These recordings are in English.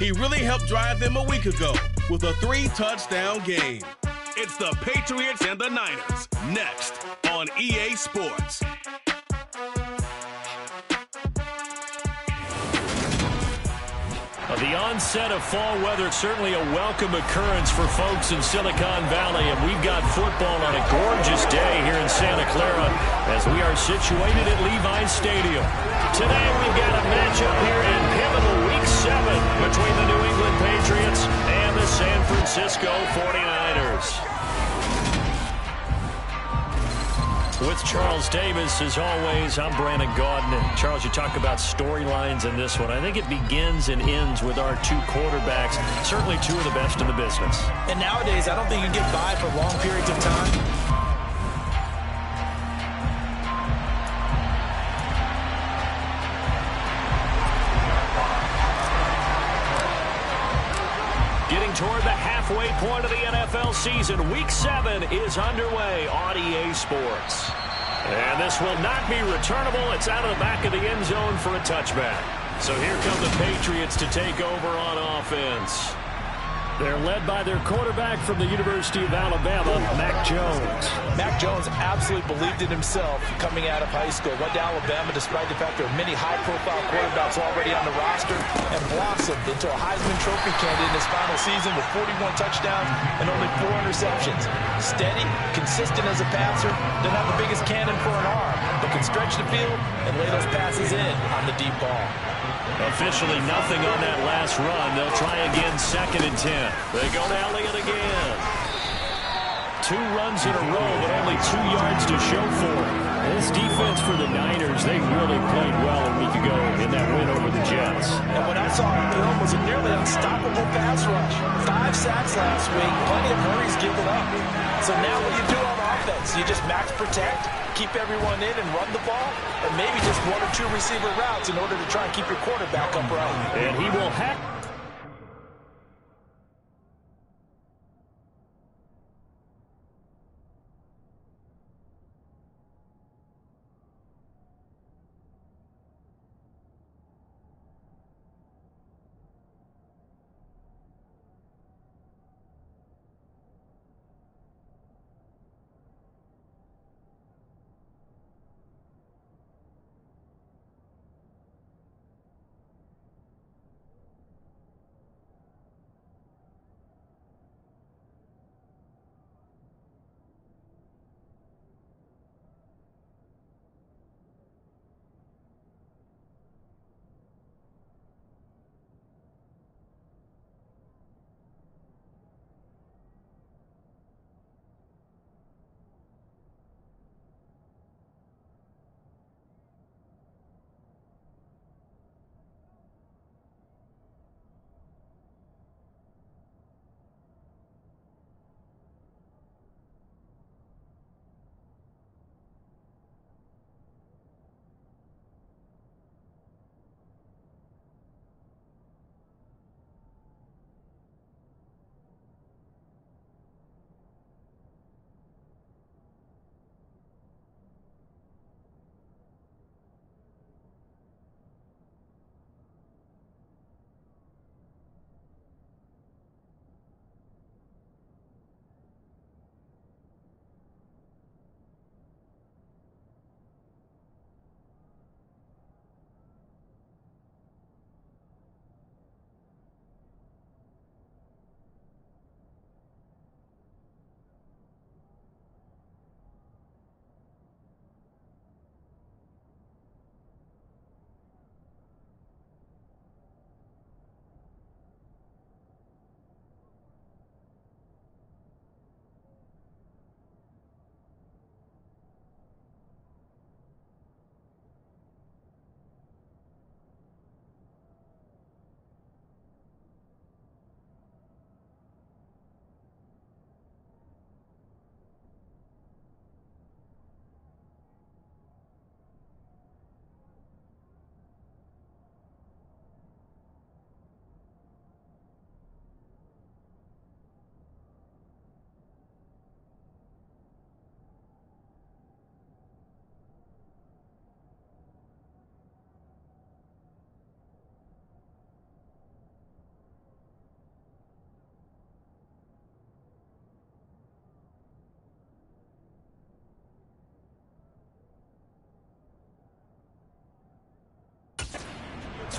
He really helped drive them a week ago with a 3-touchdown game. It's the Patriots and the Niners, next on EA Sports. The onset of fall weather, certainly a welcome occurrence for folks in Silicon Valley, and we've got football on a gorgeous day here in Santa Clara as we are situated at Levi's Stadium. Today we've got a matchup here in pivotal Week 7 between the New England Patriots and the San Francisco 49ers. With Charles Davis, as always, I'm Brandon Gaudin. Charles, you talk about storylines in this one. I think it begins and ends with our two quarterbacks, certainly two of the best in the business. And nowadays, I don't think you can get by for long periods of time. Getting toward the halfway point of the NFL season, Week 7 is underway on EA Sports. And this will not be returnable. It's out of the back of the end zone for a touchback. So here come the Patriots to take over on offense. They're led by their quarterback from the University of Alabama, Mac Jones. Mac Jones absolutely believed in himself coming out of high school. Went to Alabama despite the fact there are many high-profile quarterbacks already on the roster, and blossomed into a Heisman Trophy candidate in his final season with 41 touchdowns and only 4 interceptions. Steady, consistent as a passer, doesn't have the biggest cannon for an arm, but can stretch the field and lay those passes in on the deep ball. Officially nothing on that last run. They'll try again, 2nd and 10. They go to Elliott again. 2 runs in a row, but only 2 yards to show for it. This defense for the Niners, they really played well a week ago in that win over the Jets. And what I saw on film was a nearly unstoppable pass rush. 5 sacks last week, plenty of hurries given up. So now what do you do on offense? You just max protect, keep everyone in and run the ball, or maybe just 1 or 2 receiver routes in order to try and keep your quarterback upright. And he will have...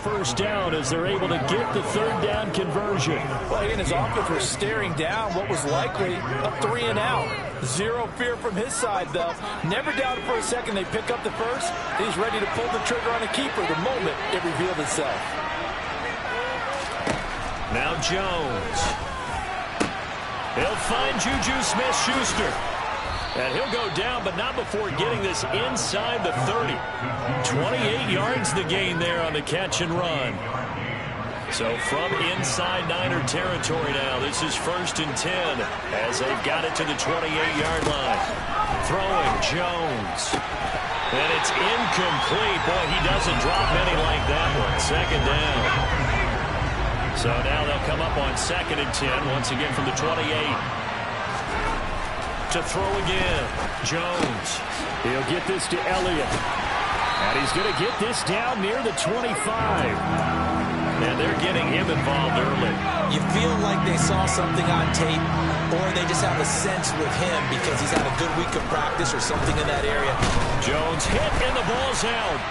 first down as they're able to get the third down conversion. Well, again, his offense was staring down what was likely a 3 and out. Zero fear from his side, though. Never doubted for a second they pick up the first. He's ready to pull the trigger on a keeper the moment it revealed itself. Now Jones. He'll find Juju Smith-Schuster. And he'll go down, but not before getting this inside the 30. 28 yards the gain there on the catch and run. So from inside Niner territory now, this is 1st and 10 as they've got it to the 28-yard line. Throwing Jones. And it's incomplete. Boy, he doesn't drop many like that one. 2nd down. So now they'll come up on 2nd and 10 once again from the 28. To throw again. Jones. He'll get this to Elliott. And he's going to get this down near the 25. And they're getting him involved early. You feel like they saw something on tape, or they just have a sense with him because he's had a good week of practice or something in that area. Jones hit and the ball's out.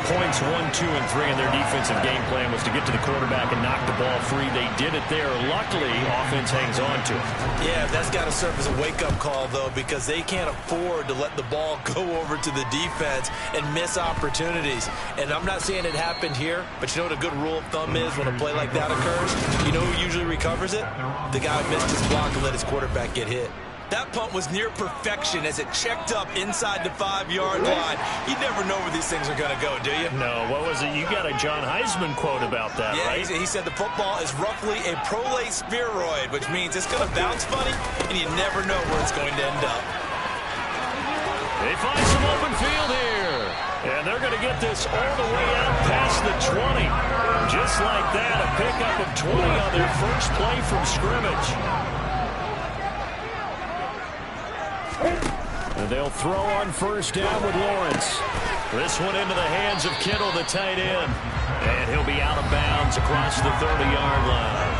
Points 1, 2, and 3 in their defensive game plan was to get to the quarterback and knock the ball free. They did it there. Luckily, offense hangs on to it. Yeah, that's got to serve as a wake-up call, though, because they can't afford to let the ball go over to the defense and miss opportunities. And I'm not saying it happened here, but you know what a good rule of thumb is when a play like that occurs? You know who usually recovers it? The guy who missed his block and let his quarterback get hit. That punt was near perfection as it checked up inside the 5-yard line. You never know where these things are going to go, do you? No, what was it? You got a John Heisman quote about that, right? Yeah, he said the football is roughly a prolate spheroid, which means it's going to bounce funny, and you never know where it's going to end up. They find some open field here. And they're going to get this all the way out past the 20. Just like that, a pickup of 20 on their first play from scrimmage. And they'll throw on first down with Lawrence. This one into the hands of Kittle, the tight end. And he'll be out of bounds across the 30-yard line.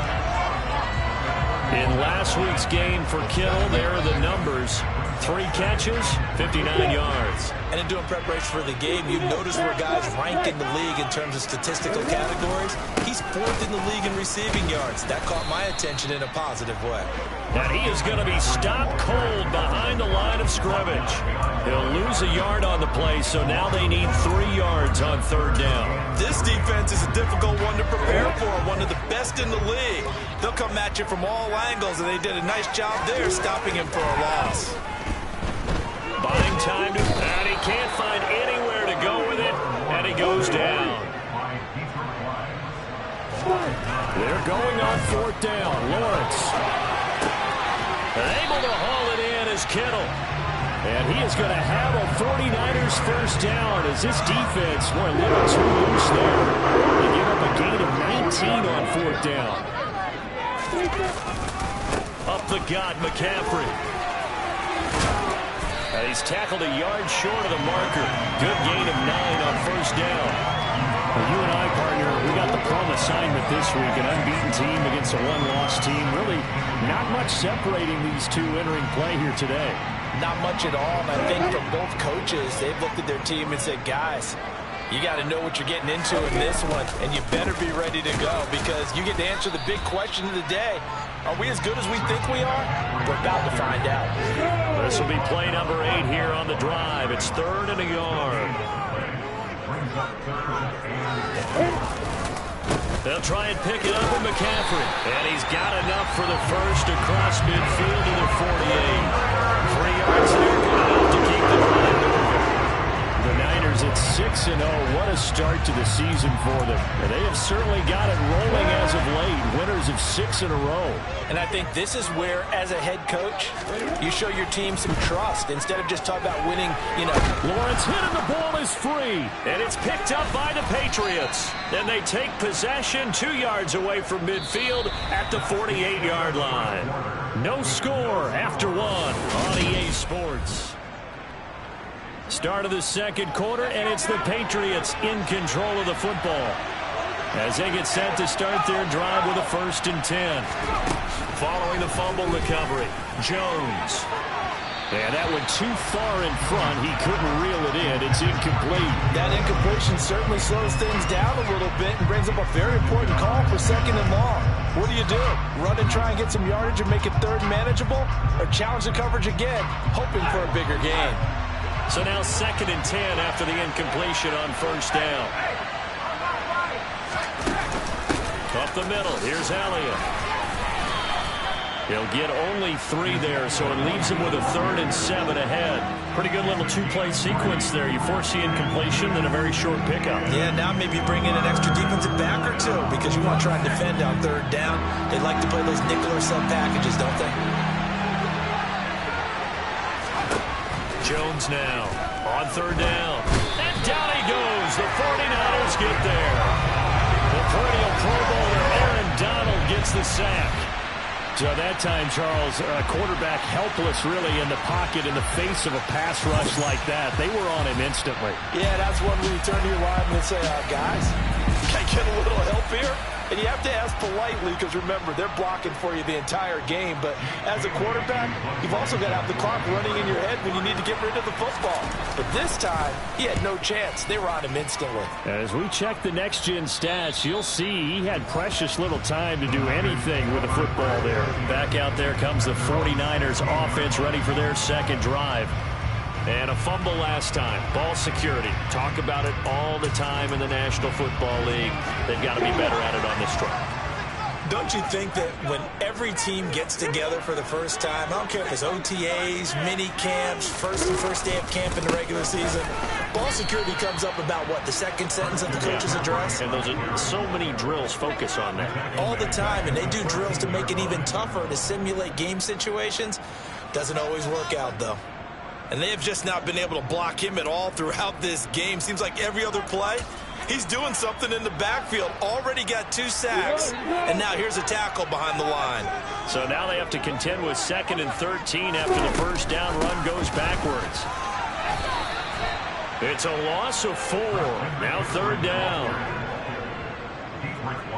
In last week's game for Kittle, there are the numbers. 3 catches, 59 yards. And in doing preparation for the game, you notice where guys rank in the league in terms of statistical categories. He's 4th in the league in receiving yards. That caught my attention in a positive way. And he is going to be stopped cold behind the line of scrimmage. He'll lose a yard on the play, so now they need 3 yards on 3rd down. This defense is a difficult one to prepare for, one of the best in the league. They'll come at you from all angles, and they did a nice job there stopping him for a loss. Buying time to, and he can't find anywhere to go with it, and he goes down. They're going on 4th down. Lawrence. Able to haul it in as Kittle. And he is going to have a 49ers first down as this defense, boy, a little too loose there. They give up a gain of 19 on 4th down. Up the gut, McCaffrey. And he's tackled a yard short of the marker. Good gain of 9 on first down. Well, you and I, partner, we got the plum assignment this week. An unbeaten team against a one-loss team. Really not much separating these two entering play here today. Not much at all. And I think from both coaches, they've looked at their team and said, guys, you got to know what you're getting into in this one, and you better be ready to go because you get to answer the big question of the day. Are we as good as we think we are? We're about to find out. This will be play number 8 here on the drive. It's 3rd and a yard. They'll try and pick it up with McCaffrey. And he's got enough for the first across midfield to the 48. 3 yards there, good enough to keep the drive moving. The Niners at 6-0. What a start to the season for them. And they have certainly got it rolling as of late. Winners of 6 in a row. And I think this is where, as a head coach, you show your team some trust instead of just talking about winning, Lawrence hit and the ball is free. And it's picked up by the Patriots. Then they take possession 2 yards away from midfield at the 48-yard line. No score after 1 on EA Sports. Start of the second quarter, and it's the Patriots in control of the football as they get set to start their drive with a 1st and 10. Following the fumble recovery, Jones. And that went too far in front. He couldn't reel it in. It's incomplete. That incompletion certainly slows things down a little bit and brings up a very important call for 2nd and long. What do you do? Run and try and get some yardage and make it 3rd manageable? Or challenge the coverage again, hoping for a bigger gain? So now 2nd and 10 after the incompletion on 1st down. Up the middle. Here's Elliott. He'll get only 3 there, so it leaves him with a 3rd and 7 ahead. Pretty good little 2-play sequence there. You force the incompletion, then a very short pickup. Yeah, now maybe bring in an extra defensive back or 2 because you want to try and defend on 3rd down. They like to play those nickel or sub packages, don't they? Jones now on 3rd down. And down he goes. The 49ers get there. The perennial Pro Bowler Aaron Donald gets the sack. So that time, Charles, quarterback helpless really in the pocket in the face of a pass rush like that. They were on him instantly. Yeah, that's one where you turn to your lineman and say, guys, can I get a little help here? And you have to ask politely because, remember, they're blocking for you the entire game. But as a quarterback, you've also got to have the clock running in your head when you need to get rid of the football. But this time, he had no chance. They were on him instantly. As we check the next-gen stats, you'll see he had precious little time to do anything with the football there. Back out there comes the 49ers offense ready for their 2nd drive. And a fumble last time. Ball security. Talk about it all the time in the National Football League. They've got to be better at it on this drive. Don't you think that when every team gets together for the first time, I don't care if it's OTAs, mini camps, first day of camp in the regular season, ball security comes up about what, the 2nd sentence of the coach's address? And those are so many drills focus on that. All the time, and they do drills to make it even tougher to simulate game situations. Doesn't always work out, though. And they have just not been able to block him at all throughout this game. Seems like every other play, he's doing something in the backfield. Already got 2 sacks. And now here's a tackle behind the line. So now they have to contend with 2nd and 13 after the 1st down run goes backwards. It's a loss of 4. Now 3rd down.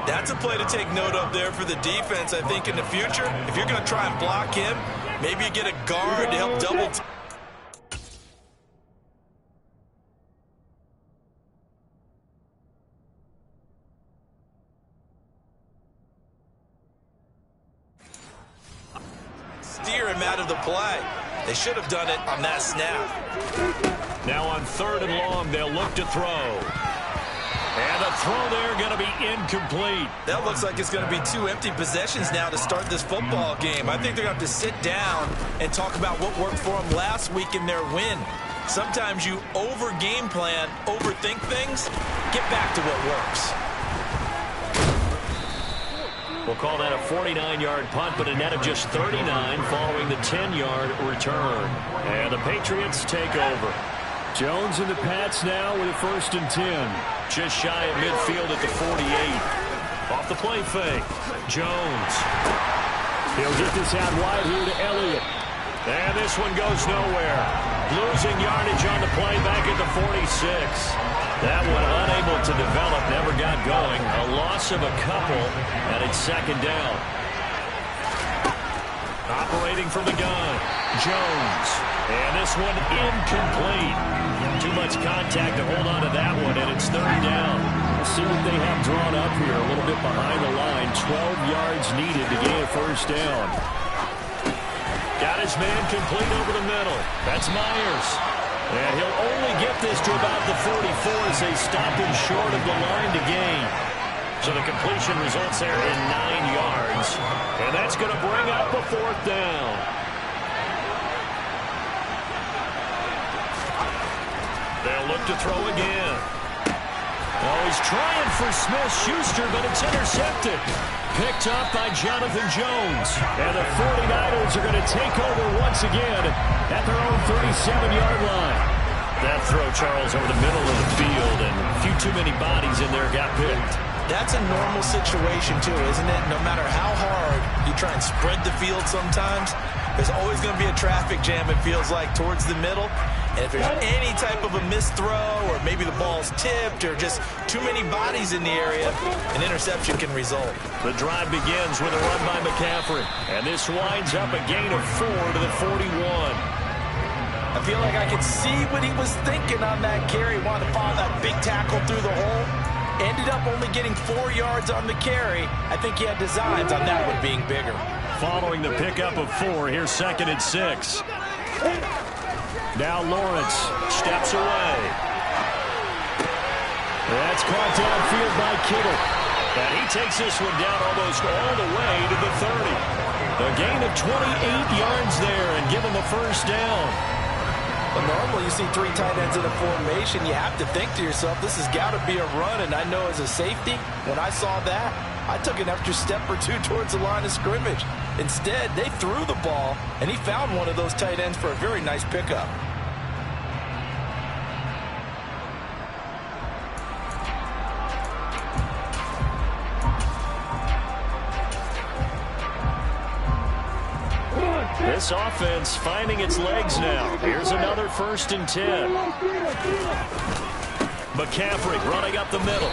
That's a play to take note of there for the defense, I think, in the future. If you're going to try and block him, maybe you get a guard to help double team. Steer him out of the play. They should have done it on that snap. Now on 3rd and long, they'll look to throw. And the throw there going to be incomplete. That looks like it's going to be 2 empty possessions now to start this football game. I think they're going to have to sit down and talk about what worked for them last week in their win. Sometimes you over-game plan, overthink things. Get back to what works. We'll call that a 49-yard punt, but a net of just 39 following the 10-yard return. And the Patriots take over. Jones and the Pats now with a 1st and 10. Just shy of midfield at the 48. Off the play fake. Jones. He'll get this out wide here to Elliott. And this one goes nowhere. Losing yardage on the play back at the 46. That one unable to develop, never got going. A loss of a couple, and it's 2nd down. Operating from the gun, Jones. And this one incomplete. Too much contact to hold on to that one, and it's 3rd down. We'll see what they have drawn up here, a little bit behind the line. 12 yards needed to gain a 1st down. Got his man complete over the middle. That's Myers. And he'll only get this to about the 44 as they stop him short of the line to gain. So the completion results there in 9 yards. And that's going to bring up a 4th down. They'll look to throw again. Oh, he's trying for Smith-Schuster, but it's intercepted. Picked up by Jonathan Jones. And the 49ers are going to take over once again at their own 37-yard line. That throw, Charles, over the middle of the field, and a few too many bodies in there got picked. That's a normal situation, too, isn't it? No matter how hard you try and spread the field sometimes, there's always going to be a traffic jam, it feels like, towards the middle. And if there's any type of a missed throw, or maybe the ball's tipped, or just too many bodies in the area, an interception can result. The drive begins with a run by McCaffrey. And this winds up a gain of 4 to the 41. I feel like I could see what he was thinking on that carry. Wanted to follow that big tackle through the hole. Ended up only getting 4 yards on the carry. I think he had designs on that one being bigger. Following the pickup of 4, here's 2nd and 6. Now Lawrence steps away. That's caught downfield by Kittle. And he takes this one down almost all the way to the 30. A gain of 28 yards there and given the first down. But normally you see 3 tight ends in a formation, you have to think to yourself, this has got to be a run. And I know as a safety, when I saw that, I took an extra step or 2 towards the line of scrimmage. Instead, they threw the ball, and he found one of those tight ends for a very nice pickup. This offense finding its legs now. Here's another 1st and 10. McCaffrey running up the middle.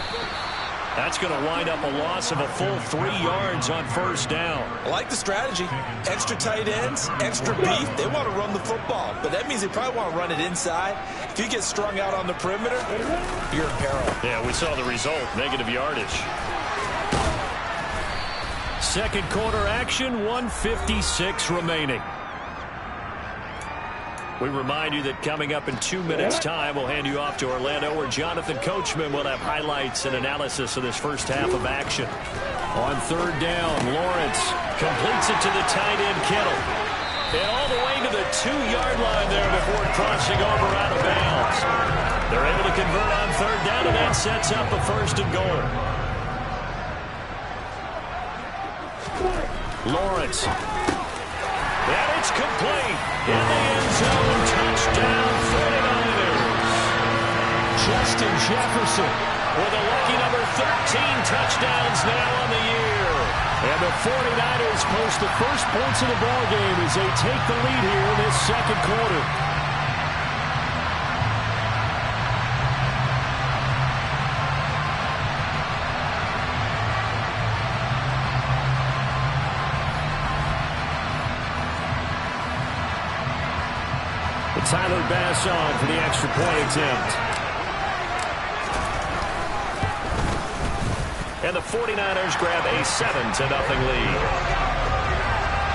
That's going to wind up a loss of a full 3 yards on 1st down. I like the strategy. Extra tight ends, extra beef. They want to run the football, but that means they probably want to run it inside. If you get strung out on the perimeter, you're in peril. Yeah, we saw the result, negative yardage. Second quarter action, 1:56 remaining. We remind you that coming up in 2 minutes' time, we'll hand you off to Orlando, where Jonathan Coachman will have highlights and analysis of this first half of action. On 3rd down, Lawrence completes it to the tight end, Kittle. And all the way to the 2-yard line there before crossing over out of bounds. They're able to convert on 3rd down, and that sets up a 1st and goal. Lawrence. And it's complete. In the end zone, touchdown 49ers. Justin Jefferson with a lucky number 13 touchdowns now on the year. And the 49ers post the first points of the ballgame as they take the lead here in this second quarter. Tyler Bass on for the extra point attempt. And the 49ers grab a 7-0 lead.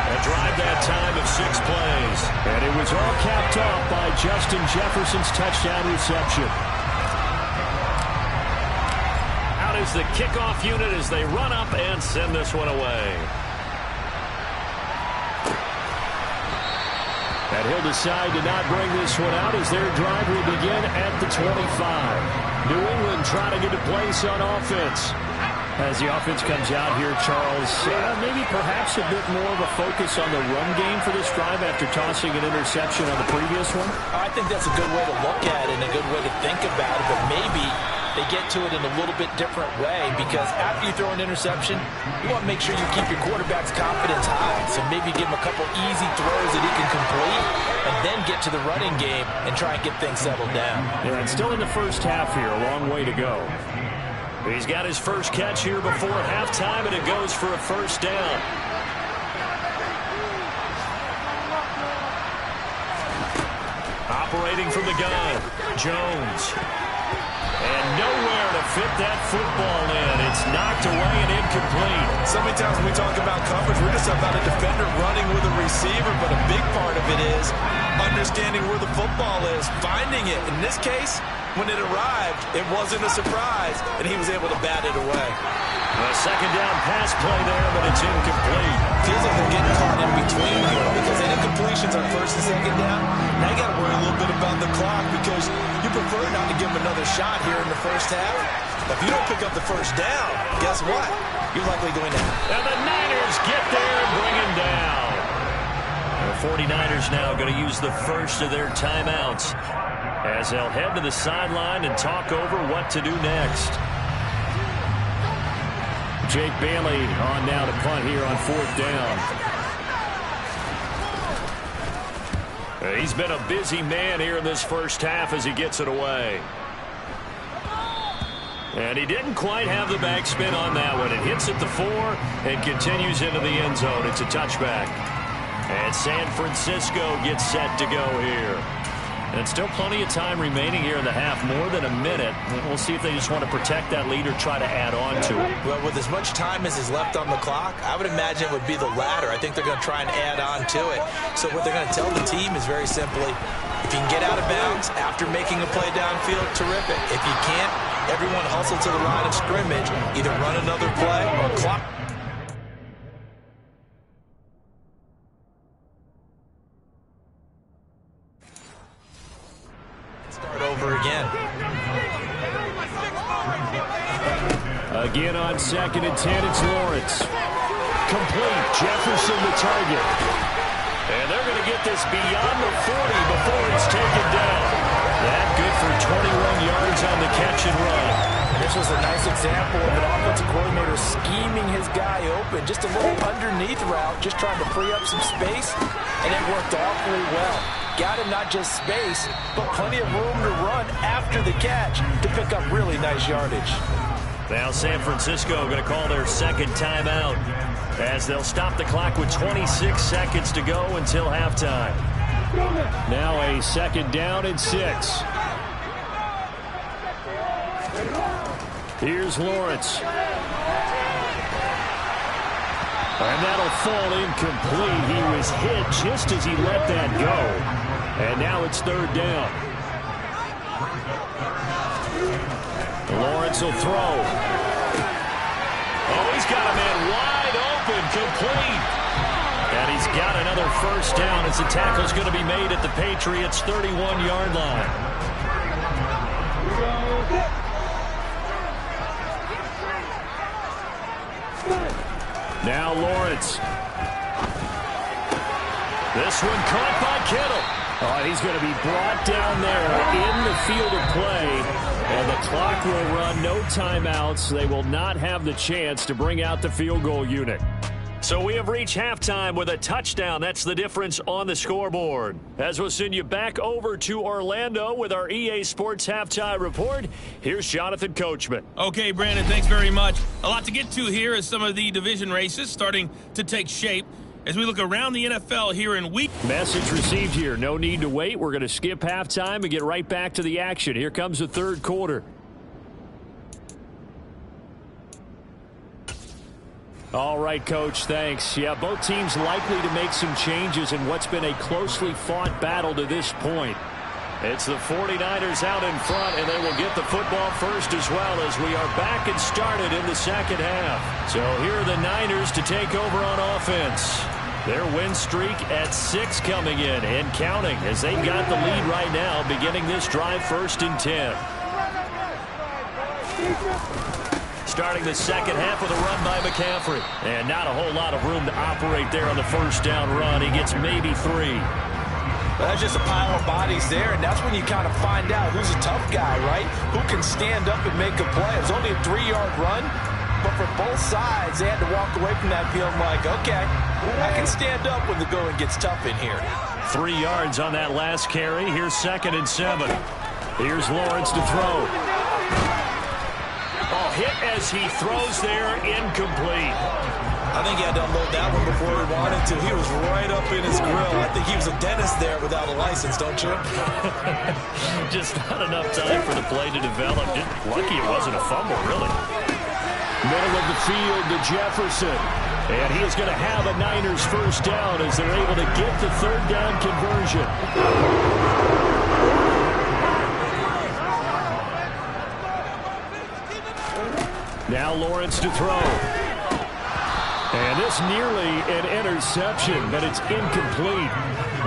A drive that time of 6 plays. And it was all capped off by Justin Jefferson's touchdown reception. Out is the kickoff unit as they run up and send this one away. And he'll decide to not bring this one out as their drive will begin at the 25. New England trying to get a place on offense. As the offense comes out here, Charles, maybe perhaps a bit more of a focus on the run game for this drive after tossing an interception on the previous one? I think that's a good way to look at it and a good way to think about it, but maybe they get to it in a little bit different way, because after you throw an interception, you want to make sure you keep your quarterback's confidence high. So maybe give him a couple easy throws that he can complete and then get to the running game and try and get things settled down. Yeah, and still in the first half here, a long way to go. He's got his first catch here before halftime, and it goes for a 1st down. Operating from the gun, Jones. And nowhere to fit that football in. It's knocked away and incomplete. So many times when we talk about coverage, we're just about a defender running with a receiver, but a big part of it is understanding where the football is, finding it. In this case, when it arrived, it wasn't a surprise, and he was able to bat it away. A 2nd down pass play there, but it's incomplete. Feels like they're getting caught in between here, because the incompletions on 1st and 2nd down. Now you got to worry a little bit about the clock, because you prefer not to give him another shot here in the first half. If you don't pick up the 1st down, guess what? You're likely going to. And the Niners get there and bring him down. The 49ers now going to use the first of their timeouts as they'll head to the sideline and talk over what to do next. Jake Bailey on now to punt here on 4th down. He's been a busy man here in this first half as he gets it away. And he didn't quite have the backspin on that one. It hits at the 4 and continues into the end zone. It's a touchback. And San Francisco gets set to go here. And still plenty of time remaining here in the half, more than a minute. We'll see if they just want to protect that lead or try to add on to it. Well, with as much time as is left on the clock, I would imagine it would be the latter. I think they're going to try and add on to it. So what they're going to tell the team is very simply, if you can get out of bounds after making a play downfield, terrific. If you can't, everyone hustle to the line of scrimmage, either run another play or clock. Start over again. Again on 2nd and 10, it's Lawrence. Complete. Jefferson the target. And they're going to get this beyond the 40 before it's taken down. That good for 21 yards on the catch and run. This was a nice example of an offensive coordinator scheming his guy open. Just a little underneath route, just trying to free up some space, and it worked awfully well. Got him not just space, but plenty of room to run after the catch to pick up really nice yardage. Now San Francisco going to call their second timeout as they'll stop the clock with 26 seconds to go until halftime. Now a 2nd down and 6. Here's Lawrence. And that'll fall incomplete. He was hit just as he let that go. And now it's 3rd down. Lawrence will throw. Oh, he's got a man wide open, complete. And he's got another 1st down as the tackle's going to be made at the Patriots' 31-yard line. Now Lawrence. This one caught by Kittle. Oh, he's going to be brought down there in the field of play. And the clock will run, no timeouts. They will not have the chance to bring out the field goal unit. So we have reached halftime with a touchdown. That's the difference on the scoreboard. As we'll send you back over to Orlando with our EA Sports Halftime Report, here's Jonathan Coachman. Okay, Brandon, thanks very much. A lot to get to here as some of the division races starting to take shape. As we look around the NFL here in week. Message received here. No need to wait. We're going to skip halftime and get right back to the action. Here comes the 3rd quarter. All right, Coach, thanks. Yeah, both teams likely to make some changes in what's been a closely fought battle to this point. It's the 49ers out in front, and they will get the football first as well as we are back and started in the 2nd half. So here are the Niners to take over on offense. Their win streak at 6 coming in and counting as they've got the lead right now beginning this drive 1st and 10. Starting the 2nd half with a run by McCaffrey. And not a whole lot of room to operate there on the 1st down run. He gets maybe 3. Well, that's just a pile of bodies there, and that's when you kind of find out who's a tough guy, right? Who can stand up and make a play. It was only a 3-yard run, but for both sides, they had to walk away from that feeling like, okay, I can stand up when the going gets tough in here. 3 yards on that last carry. Here's 2nd and 7. Here's Lawrence to throw. Oh, hit as he throws there, incomplete. I think he had to unload that one before he wanted to. He was right up in his grill. I think he was a dentist there without a license, don't you? Just not enough time for the play to develop. Lucky it wasn't a fumble, really. Middle of the field to Jefferson. And he is going to have a Niners 1st down as they're able to get the 3rd down conversion. Now Lawrence to throw. And this nearly an interception, but it's incomplete.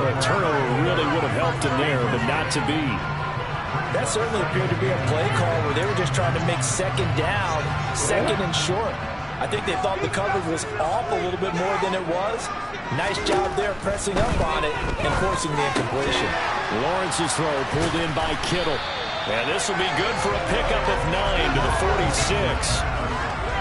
A turnover really would have helped him there, but not to be. That certainly appeared to be a play call where they were just trying to make 2nd down, 2nd and short. I think they thought the coverage was off a little bit more than it was. Nice job there pressing up on it and forcing the incompletion. Lawrence's throw pulled in by Kittle. And this will be good for a pickup of 9 to the 46.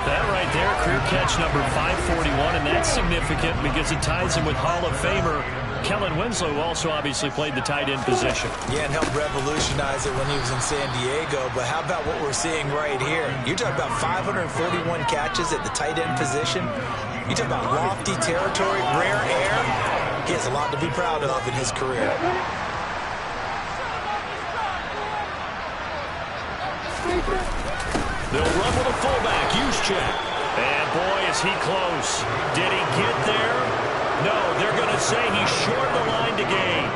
That right there, career catch number 541, and that's significant because it ties him with Hall of Famer Kellen Winslow, who also obviously played the tight end position. Yeah, and helped revolutionize it when he was in San Diego. But how about what we're seeing right here? You're talking about 541 catches at the tight end position. You talk about lofty territory, rare air. He has a lot to be proud of in his career. They'll run with a fullback, Juszczyk. And boy, is he close. Did he get there? No, they're going to say he's short the line to gain.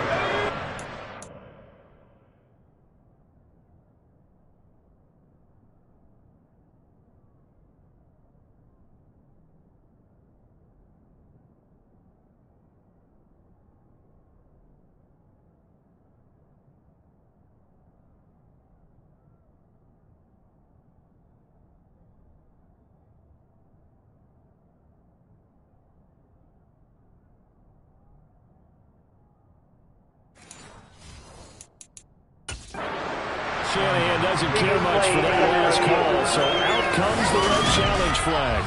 Shanahan doesn't care much for that last call, so out comes the red challenge flag.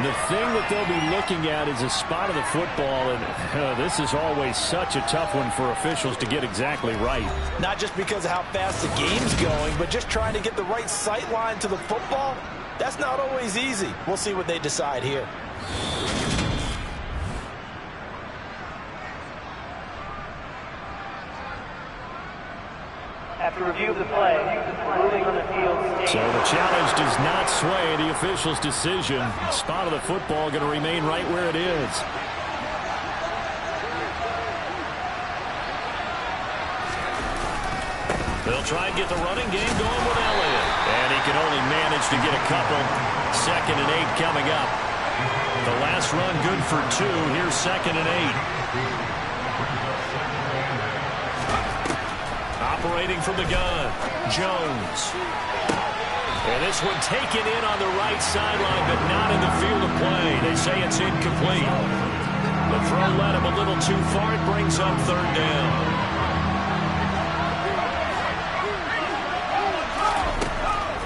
The thing that they'll be looking at is a spot of the football, and this is always such a tough one for officials to get exactly right. Not just because of how fast the game's going, but just trying to get the right sight line to the football. That's not always easy. We'll see what they decide here. After review of the play, ruling on the field. So the challenge does not sway the official's decision. Spot of the football going to remain right where it is. They'll try and get the running game going with Elliott. And he can only manage to get a couple. 2nd and 8 coming up. The last run good for 2. Here's 2nd and 8. Operating from the gun, Jones. And this one taken in on the right sideline, but not in the field of play. They say it's incomplete. The throw led him a little too far. It brings up 3rd down.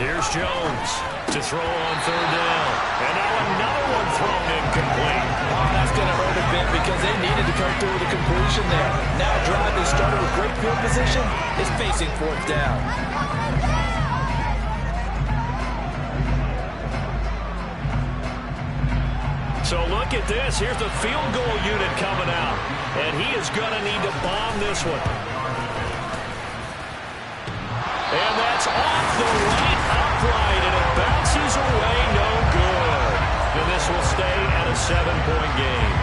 Here's Jones to throw on 3rd down. And now another one thrown incomplete. Oh, that's going to hurt a bit because they needed to come through with a completion there. Now a drive that started with great field position is facing 4th down. So look at this. Here's the field goal unit coming out. And he is going to need to bomb this one. And that's off the right upright, and it bounces away, no good. And this will stay at a 7-point game.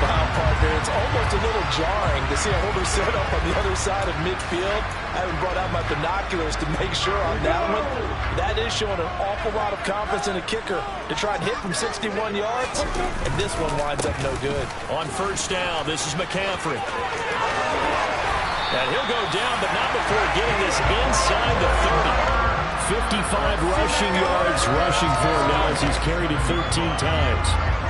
Wow, partner, it's almost a little jarring to see a holder set up on the other side of midfield. I haven't brought out my binoculars to make sure on that one. That is showing an awful lot of confidence in a kicker to try and hit from 61 yards, and this one winds up no good. On 1st down, this is McCaffrey. And he'll go down, but not before getting this inside the 30. 55 rushing yards rushing for him now as he's carried it 13 times.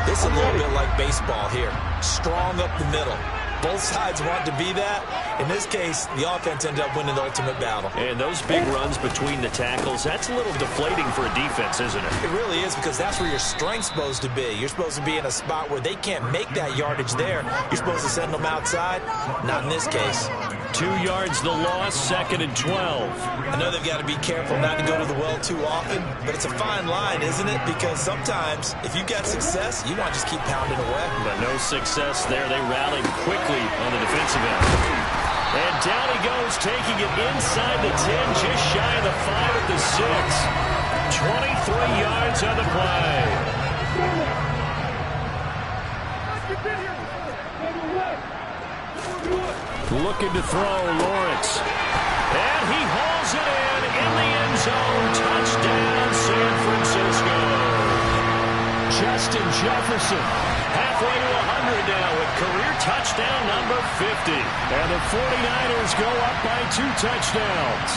This is a little bit like baseball here. Strong up the middle. Both sides want to be that. In this case, the offense ended up winning the ultimate battle. And those big runs between the tackles, that's a little deflating for a defense, isn't it? It really is, because that's where your strength's supposed to be. You're supposed to be in a spot where they can't make that yardage there. You're supposed to send them outside. Not in this case. 2 yards the loss, 2nd and 12. I know they've got to be careful not to go to the well too often, but it's a fine line, isn't it? Because sometimes, if you got success, you want to just keep pounding away. But no success there. They rallied quickly on the defensive end. And down he goes, taking it inside the 10, just shy of the 5 at the 6. 23 yards on the play. Looking to throw, Lawrence. And he hauls it in the end zone. Touchdown, San Francisco. Justin Jefferson, halfway to 100 now with career touchdown number 50. And the 49ers go up by 2 touchdowns.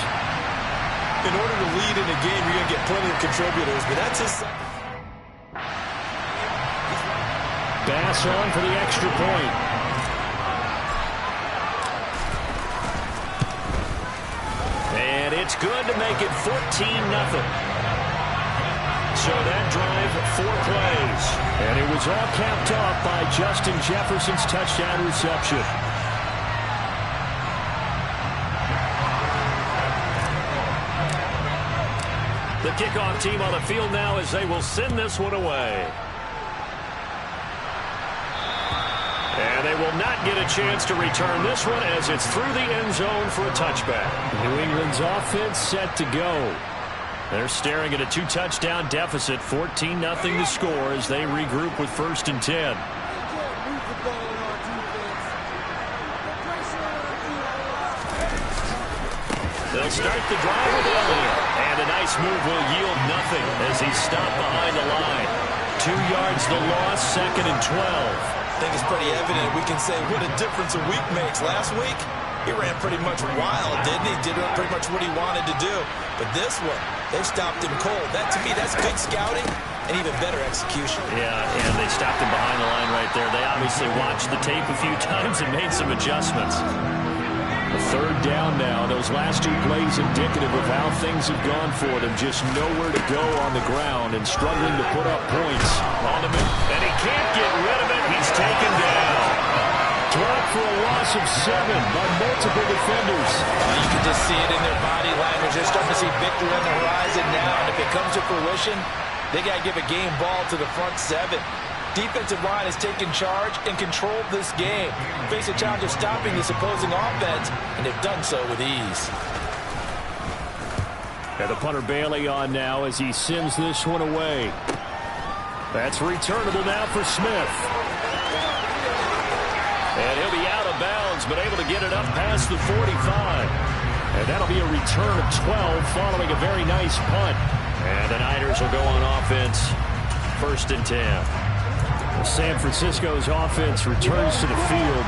In order to lead in a game, you're going to get plenty of contributors, but that's his... Bass on for the extra point. And it's good to make it 14-0. So that drive, 4 plays. And it was all capped off by Justin Jefferson's touchdown reception. The kickoff team on the field now as they will send this one away. And they will will not get a chance to return this one as it's through the end zone for a touchback. New England's offense set to go. They're staring at a 2-touchdown deficit, 14-0 to score as they regroup with 1st and 10. They'll start the drive with Elliott, and a nice move will yield nothing as he's stopped behind the line. 2 yards the loss, 2nd and 12. I think it's pretty evident we can say what a difference a week makes. Last week, he ran pretty much wild, didn't he? Did pretty much what he wanted to do. But this one, they stopped him cold. That, to me, that's good scouting and even better execution. Yeah, and they stopped him behind the line right there. They obviously watched the tape a few times and made some adjustments. A 3rd down now. Those last 2 plays indicative of how things have gone for them. Just nowhere to go on the ground and struggling to put up points. On him, and he can't get rid of it. He's taken down. Dropped for a loss of 7 by multiple defenders. You can just see it in their body language. They're starting to see victory on the horizon now. And if it comes to fruition, they got to give a game ball to the front 7. Defensive line has taken charge and controlled this game. Face a challenge of stopping this opposing offense, and they've done so with ease. And the punter Bailey on now as he sends this one away. That's returnable now for Smith. And he'll be out of bounds, but able to get it up past the 45. And that'll be a return of 12 following a very nice punt. And the Niners will go on offense, 1st and 10. San Francisco's offense returns to the field.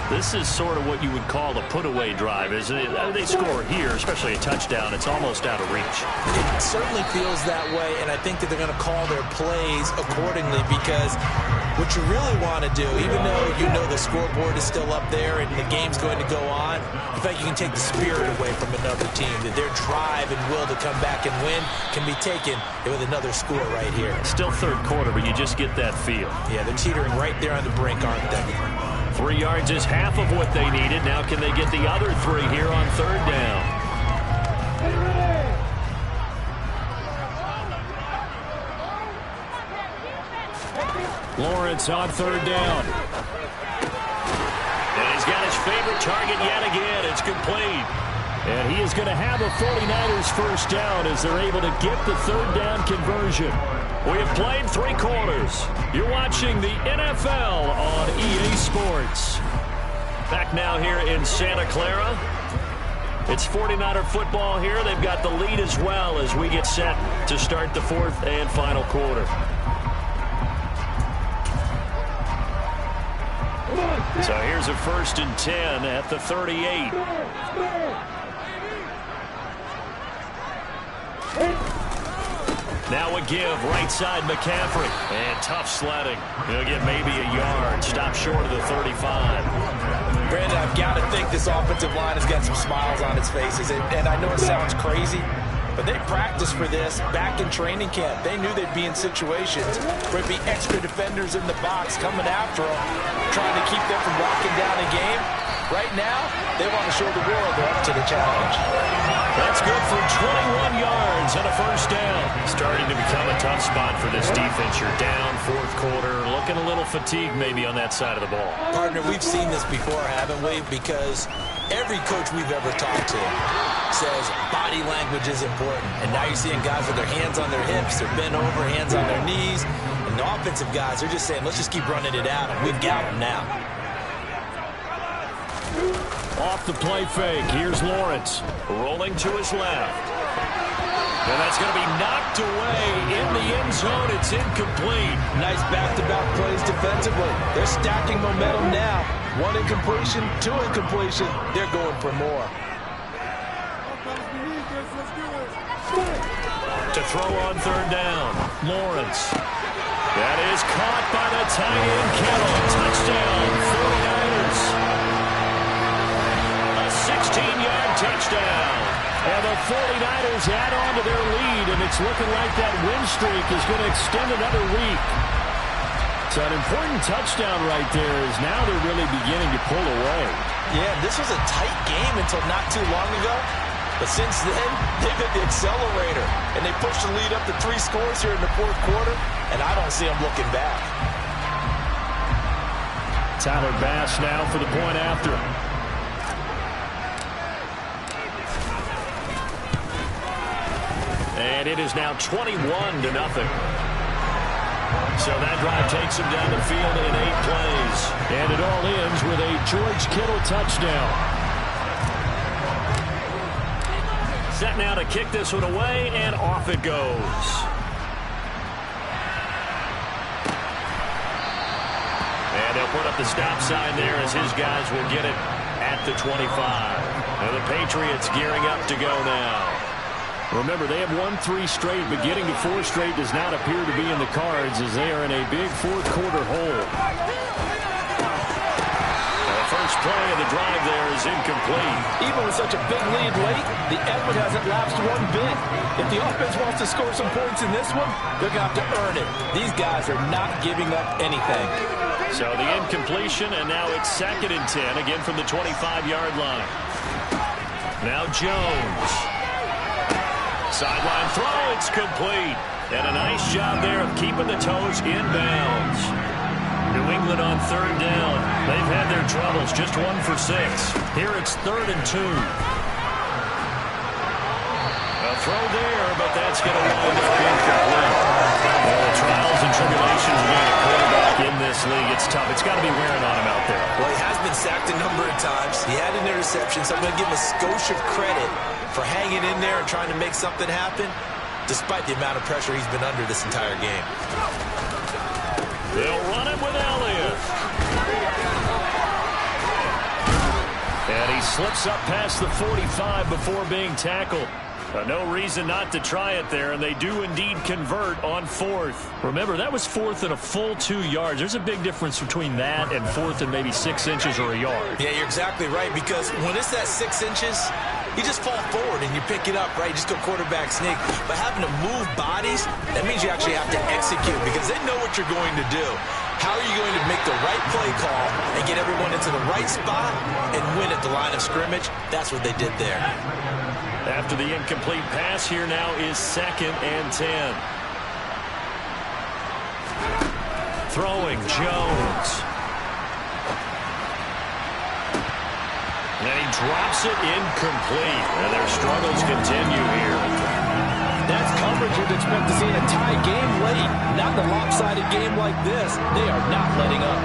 This is sort of what you would call a put-away drive, isn't it? They score here, especially a touchdown. It's almost out of reach. It certainly feels that way, and I think that they're going to call their plays accordingly because what you really want to do, even though you know the scoreboard is still up there and the game's going to go on, in fact, you can take the spirit away from another team, that their drive and will to come back and win can be taken with another score right here. Still 3rd quarter, but you just get that feel. Yeah, they're teetering right there on the brink, aren't they? 3 yards is half of what they needed. Now can they get the other 3 here on 3rd down? Lawrence on 3rd down. And he's got his favorite target yet again. It's complete. And he is going to have a 49ers 1st down as they're able to get the 3rd down conversion. We have played 3 quarters. You're watching the NFL on EA Sports. Back now here in Santa Clara. It's 49er football here. They've got the lead as well as we get set to start the 4th and final quarter. So here's a 1st and 10 at the 38. Now a give, right side McCaffrey. And tough sledding. He'll get maybe a yard. Stop short of the 35. Brandon, I've got to think this offensive line has got some smiles on its faces. And I know it sounds crazy, but they practiced for this back in training camp. They knew they'd be in situations where it'd be extra defenders in the box coming after them, trying to keep them from locking down a game. Right now, they want to show the world they're up to the challenge. That's good for 21 yards and a 1st down. Starting to become a tough spot for this defense. You're down 4th quarter, looking a little fatigued maybe on that side of the ball. Partner, we've seen this before, haven't we? Because every coach we've ever talked to says body language is important. And now you're seeing guys with their hands on their hips, they're bent over, hands on their knees. And the offensive guys, they're just saying, let's just keep running it out, and we've got them now. Off the play fake, here's Lawrence. Rolling to his left. And that's going to be knocked away in the end zone. It's incomplete. Nice back-to-back plays defensively. They're stacking momentum now. 1 incompletion, 2 incompletion. They're going for more. To throw on 3rd down, Lawrence. That is caught by the tight end, Kittle. Touchdown, 49ers. 16-yard touchdown. And the 49ers add on to their lead, and it's looking like that win streak is going to extend another week. So an important touchdown right there is now they're really beginning to pull away. Yeah, this was a tight game until not too long ago. But since then, they've hit the accelerator, and they pushed the lead up to 3 scores here in the 4th quarter, and I don't see them looking back. Tyler Bass now for the point after. And it is now 21-0. So that drive takes him down the field in 8 plays. And it all ends with a George Kittle touchdown. Set now to kick this one away, and off it goes. And they'll put up the stop sign there as his guys will get it at the 25. And the Patriots gearing up to go now. Remember, they have won 3 straight, but getting to 4 straight does not appear to be in the cards as they are in a big fourth-quarter hole. The first play of the drive there is incomplete. Even with such a big lead late, the effort hasn't lapsed one bit. If the offense wants to score some points in this one, they're going to have to earn it. These guys are not giving up anything. So the incompletion, and now it's 2nd and 10, again from the 25-yard line. Now Jones. Sideline throw, it's complete. And a nice job there of keeping the toes in bounds. New England on 3rd down. They've had their troubles, just 1 for 6. Here it's 3rd and 2. A throw there, but that's going to wind up incomplete. Well, the trials and tribulations of being a quarterback in this league, it's tough. It's got to be wearing on him out there. Well, he has been sacked a number of times. He had an interception, so I'm going to give him a skosh of credit for hanging in there and trying to make something happen, despite the amount of pressure he's been under this entire game. They'll run it with Elliott. And he slips up past the 45 before being tackled. No reason not to try it there, and they do indeed convert on 4th. Remember, that was 4th and a full 2 yards. There's a big difference between that and 4th and maybe 6 inches or a yard. Yeah, you're exactly right, because when it's that 6 inches, you just fall forward and you pick it up, right? You just go quarterback sneak. But having to move bodies, that means you actually have to execute because they know what you're going to do. How are you going to make the right play call and get everyone into the right spot and win at the line of scrimmage? That's what they did there. After the incomplete pass, here now is 2nd and 10. Throwing, Jones. And he drops it incomplete. And their struggles continue here. That's coverage you'd expect to see in a tie game late. Not in a lopsided game like this. They are not letting up.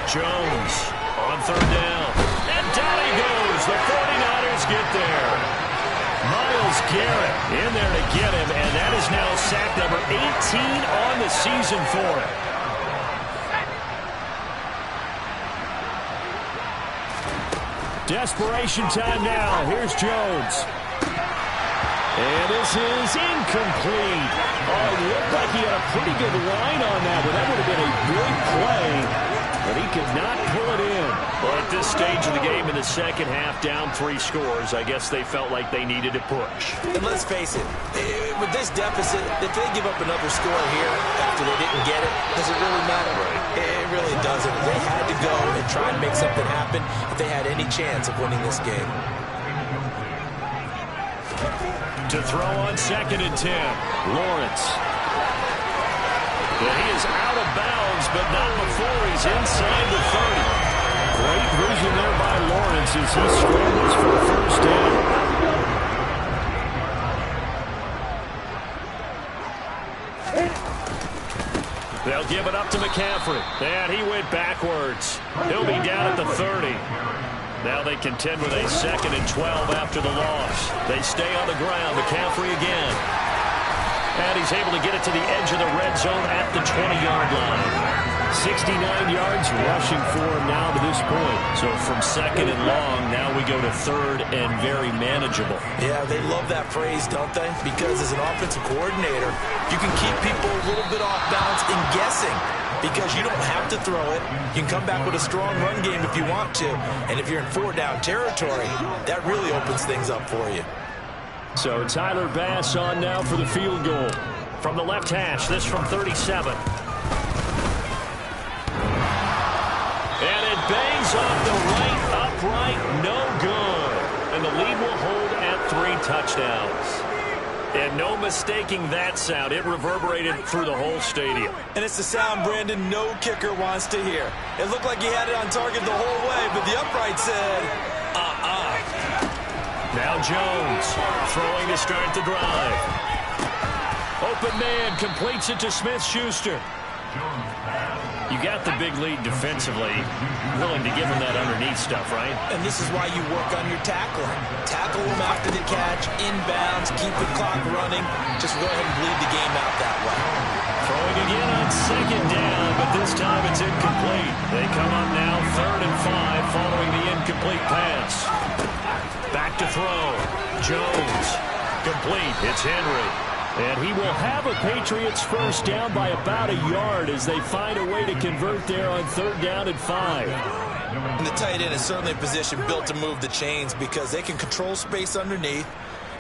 Jones on 3rd down. And down he goes. The 49ers get there. Myles Garrett in there to get him. And that is now sack number 18 on the season for him. Desperation time now. Here's Jones. And this is incomplete. Oh, it looked like he had a pretty good line on that, but that would have been a big play. But he could not pull it in. Well, at this stage of the game in the second half, down 3 scores, I guess they felt like they needed to push. And let's face it, with this deficit, if they give up another score here after they didn't get it, does it really matter? It really doesn't. They had to go and try and make something happen if they had any chance of winning this game. To throw on 2nd and 10, Lawrence. Well, he is out of bounds, but not before he's inside the 30. Great vision there by Lawrence as he scrambles for the 1st down. They'll give it up to McCaffrey. And he went backwards. He'll be down at the 30. Now they contend with a 2nd and 12 after the loss. They stay on the ground. McCaffrey again. And he's able to get it to the edge of the red zone at the 20-yard line. 69 yards rushing for him now to this point. So from 2nd and long, now we go to 3rd and very manageable. Yeah, they love that phrase, don't they? Because as an offensive coordinator, you can keep people a little bit off balance and guessing. Because you don't have to throw it. You can come back with a strong run game if you want to. And if you're in 4-down territory, that really opens things up for you. So Tyler Bass on now for the field goal. From the left hash, this from 37. And it bangs off the right upright, no good. And the lead will hold at 3 touchdowns. And no mistaking that sound. It reverberated through the whole stadium. And it's the sound, Brandon, no kicker wants to hear. It looked like he had it on target the whole way, but the upright said, Now Jones throwing to start the drive. Open man completes it to Smith-Schuster. You got the big lead defensively. Willing to give him that underneath stuff, right? And this is why you work on your tackling. Tackle him after the catch, inbounds, keep the clock running. Just go ahead and bleed the game out that way. Throwing again on second down, but this time it's incomplete. They come up now 3rd and 5 following the incomplete pass. Back to throw. Jones. Complete. It's Henry. And he will have a Patriots first down by about a yard as they find a way to convert there on 3rd down and 5. And the tight end is certainly a position built to move the chains because they can control space underneath.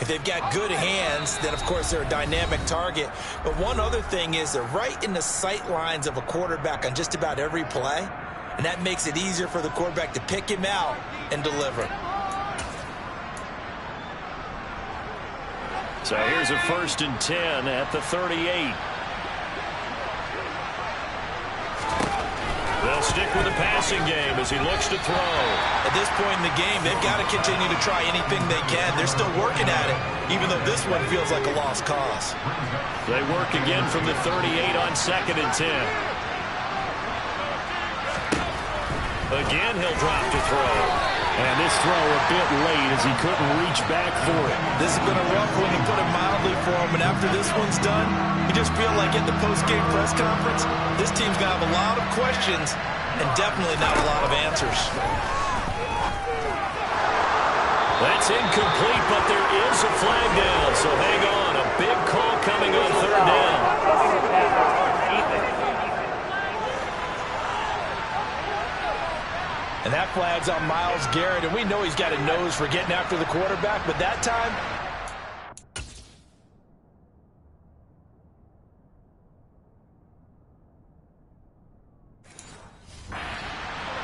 If they've got good hands, then of course they're a dynamic target. But one other thing is they're right in the sight lines of a quarterback on just about every play. And that makes it easier for the quarterback to pick him out and deliver. So here's a 1st and 10 at the 38. They'll stick with the passing game as he looks to throw. At this point in the game, they've got to continue to try anything they can. They're still working at it, even though this one feels like a lost cause. They work again from the 38 on 2nd and 10. Again, he'll drop to throw. And this throw a bit late as he couldn't reach back for it. This has been a rough one, to put it mildly, for him. And after this one's done, you just feel like at the post-game press conference, this team's going to have a lot of questions and definitely not a lot of answers. That's incomplete, but there is a flag down. So hang on. A big call coming on 3rd down. And that flag's on Myles Garrett, and we know he's got a nose for getting after the quarterback, but that time,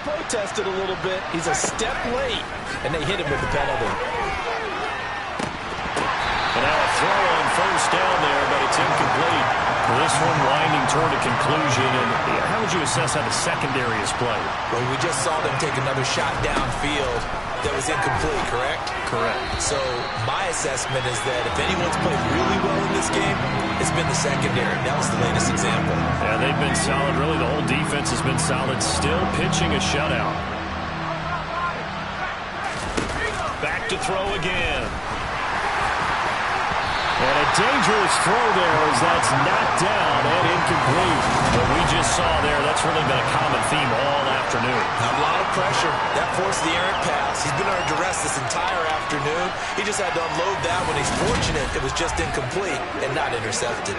protested a little bit. He's a step late, and they hit him with the penalty. And now a throw on 1st down there, but it's incomplete. This one winding toward a conclusion. And how would you assess how the secondary has played? Well, we just saw them take another shot downfield that was incomplete, correct? Correct. So my assessment is that if anyone's played really well in this game, it's been the secondary. That was the latest example. Yeah, they've been solid. Really, the whole defense has been solid. Still pitching a shutout. Back to throw again. And a dangerous throw there as that's knocked down and incomplete. What we just saw there, that's really been a common theme all afternoon. A lot of pressure. That forced the errant pass. He's been under duress this entire afternoon. He just had to unload that when he's fortunate it was just incomplete and not intercepted.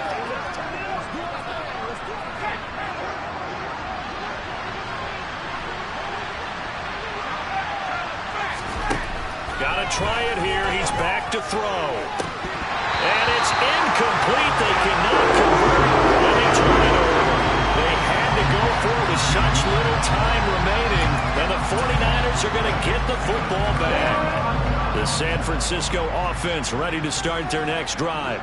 Got to try it here. He's back to throw. And it's incomplete. They cannot convert. Let me turn it over. They had to go for it with such little time remaining. And the 49ers are going to get the football back. The San Francisco offense ready to start their next drive.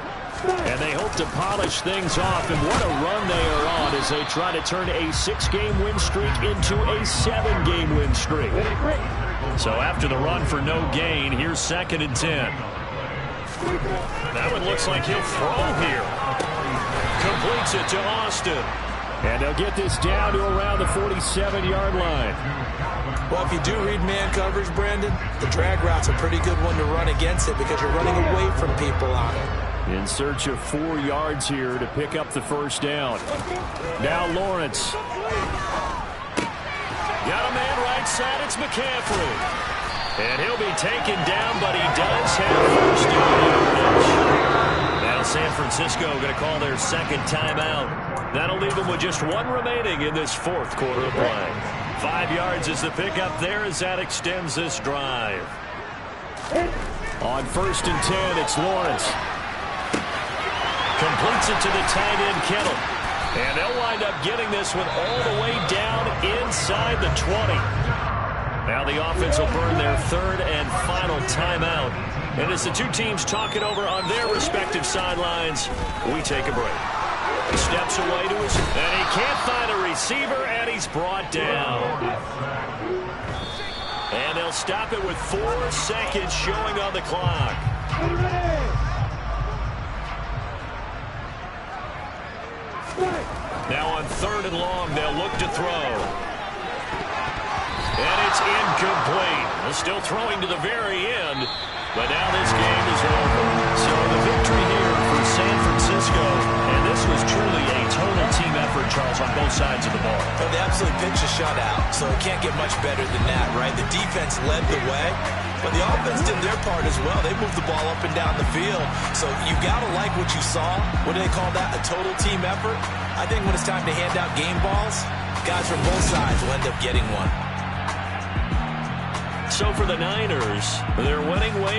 And they hope to polish things off. And what a run they are on as they try to turn a 6-game win streak into a 7-game win streak. So after the run for no gain, here's 2nd and 10. That one looks like he'll throw here. Completes it to Austin. And they'll get this down to around the 47-yard line. Well, if you do read man coverage, Brandon, the drag route's a pretty good one to run against it because you're running away from people on it. In search of 4 yards here to pick up the 1st down. Now Lawrence. Got a man right side. It's McCaffrey. And he'll be taken down, but he does have 1st down. Now San Francisco going to call their 2nd timeout. That'll leave them with just 1 remaining in this 4th quarter of play. 5 yards is the pickup there as that extends this drive. On 1st and 10, it's Lawrence. Completes it to the tight end, Kittle. And they'll wind up getting this one all the way down inside the 20. Now the offense will burn their third and final timeout. And as the two teams talk it over on their respective sidelines, we take a break. He steps away to his, and he can't find a receiver, and he's brought down. And they'll stop it with 4 seconds showing on the clock. Now on 3rd and long, they'll look to throw. And it's incomplete. Well, still throwing to the very end, but now this game is over. So the victory here for San Francisco, and this was truly a total team effort, Charles, on both sides of the ball. Well, they absolutely pitched a shutout, so it can't get much better than that, right? The defense led the way, but the offense did their part as well. They moved the ball up and down the field, so you got to like what you saw. What do they call that? A total team effort? I think when it's time to hand out game balls, guys from both sides will end up getting one. So for the Niners, they're winning ways.